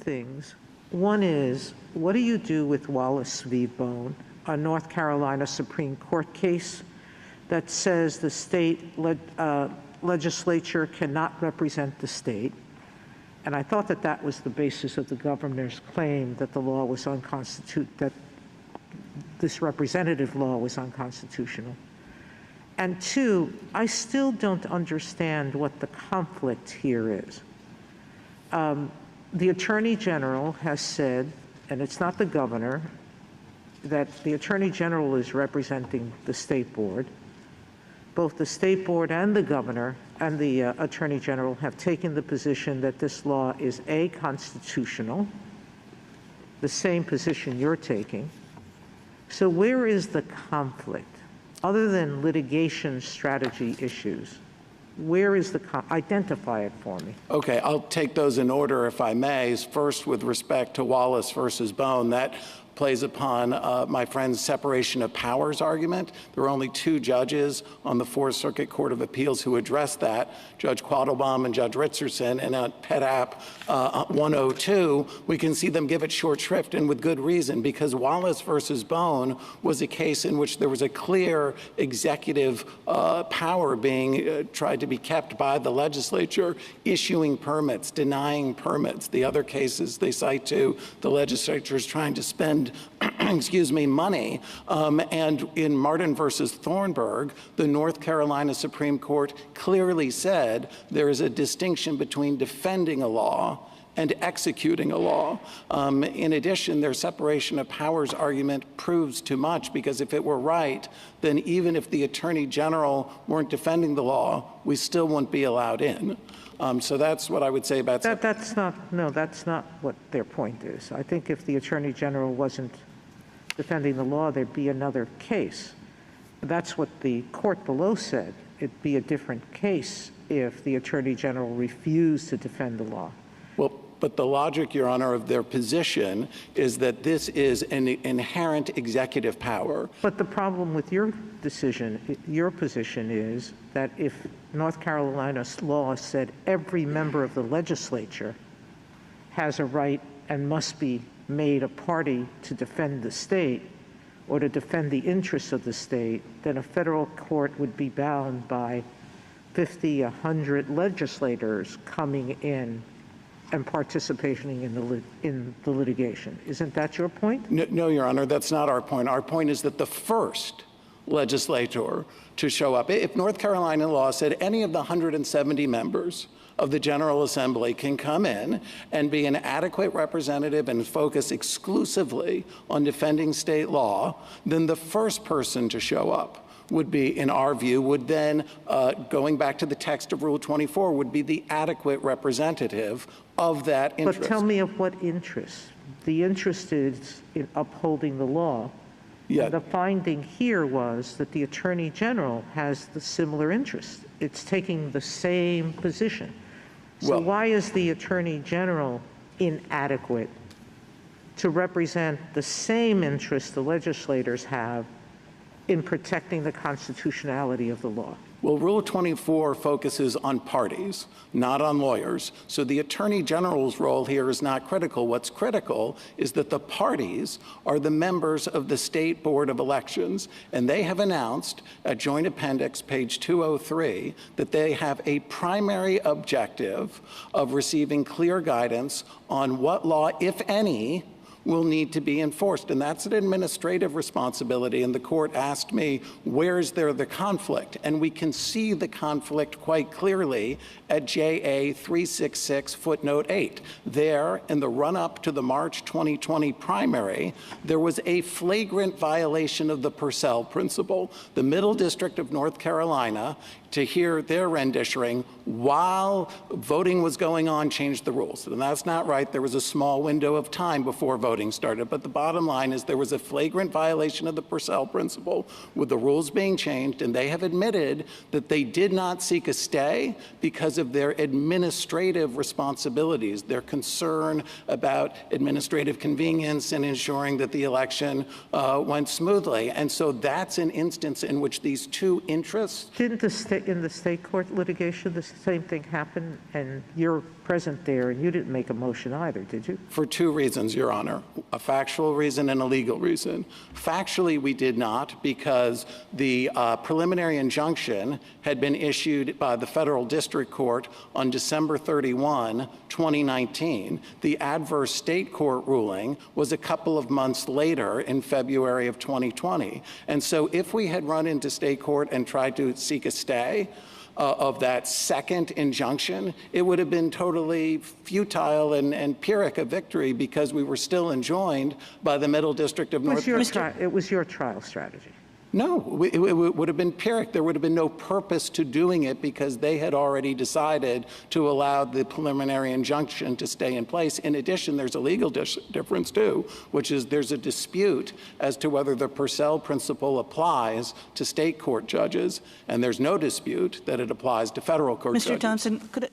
things. One is, what do you do with Wallace v. Bone, a North Carolina Supreme Court case that says the state legislature cannot represent the state? And I thought that that was the basis of the governor's claim that the law was that this representative law was unconstitutional. And two, I still don't understand what the conflict here is. The Attorney General has said, and it's not the governor, that the Attorney General is representing the State Board. Both the State Board and the governor and the Attorney General have taken the position that this law is constitutional, the same position you're taking. So where is the conflict? Other than litigation strategy issues, where is identify it for me. Okay, I'll take those in order if I may. First, with respect to Wallace versus Bone, that plays upon my friend's separation of powers argument. There are only two judges on the Fourth Circuit Court of Appeals who addressed that, Judge Quattlebaum and Judge Richardson, and at Pet App 102, we can see them give it short shrift, and with good reason, because Wallace versus Bone was a case in which there was a clear executive power being tried to be kept by the legislature, issuing permits, denying permits. The other cases they cite to, the legislature is trying to spend money. And in Martin versus Thornburg, the North Carolina Supreme Court clearly said there is a distinction between defending a law and executing a law. In addition, their separation of powers argument proves too much, because if it were right, then even if the Attorney General weren't defending the law, we still wouldn't be allowed in. So that's what I would say about that. That's not what their point is. I think if the Attorney General wasn't defending the law, there'd be another case. That's what the court below said. It'd be a different case if the Attorney General refused to defend the law. Well, but the logic, Your Honor, of their position is that this is an inherent executive power. But the problem with your decision, your position is that if North Carolina's law said every member of the legislature has a right and must be made a party to defend the state or to defend the interests of the state, then a federal court would be bound by 50, 100 legislators coming in and participating in the litigation. Isn't that your point? No, Your Honor, that's not our point. Our point is that the first legislator to show up, if North Carolina law said any of the 170 members of the General Assembly can come in and be an adequate representative and focus exclusively on defending state law, then the first person to show up would be, in our view, would then, going back to the text of Rule 24, would be the adequate representative of that interest. But tell me of what interest. The interest is in upholding the law. Yeah. The finding here was that the Attorney General has the similar interest. It's taking the same position. So why is the Attorney General inadequate to represent the same interest the legislators have in protecting the constitutionality of the law? Well, Rule 24 focuses on parties, not on lawyers. So the Attorney General's role here is not critical. What's critical is that the parties are the members of the State Board of Elections, and they have announced at Joint Appendix, page 203, that they have a primary objective of receiving clear guidance on what law, if any, will need to be enforced. And that's an administrative responsibility. And the court asked me, where is there the conflict? And we can see the conflict quite clearly at JA 366 footnote 8. There, in the run-up to the March 2020 primary, there was a flagrant violation of the Purcell principle. The Middle District of North Carolina, to hear their rendition while voting was going on, changed the rules. And that's not right. There was a small window of time before voting started. But the bottom line is there was a flagrant violation of the Purcell principle with the rules being changed, and they have admitted that they did not seek a stay because of their administrative responsibilities, their concern about administrative convenience and ensuring that the election went smoothly. And so that's an instance in which these two interests— Didn't in the state court litigation, the same thing happened, and your present there, and you didn't make a motion either, did you? For two reasons, Your Honor, a factual reason and a legal reason. Factually, we did not because the preliminary injunction had been issued by the federal district court on December 31, 2019. The adverse state court ruling was a couple of months later in February of 2020. And so if we had run into state court and tried to seek a stay of that second injunction, it would have been totally futile and Pyrrhic a victory because we were still enjoined by the Middle District of North Carolina. It was your trial strategy. No, it would have been Pyrrhic. There would have been no purpose to doing it because they had already decided to allow the preliminary injunction to stay in place. In addition, there's a legal difference too, which is there's a dispute as to whether the Purcell principle applies to state court judges, and there's no dispute that it applies to federal court judges. Mr. Thompson,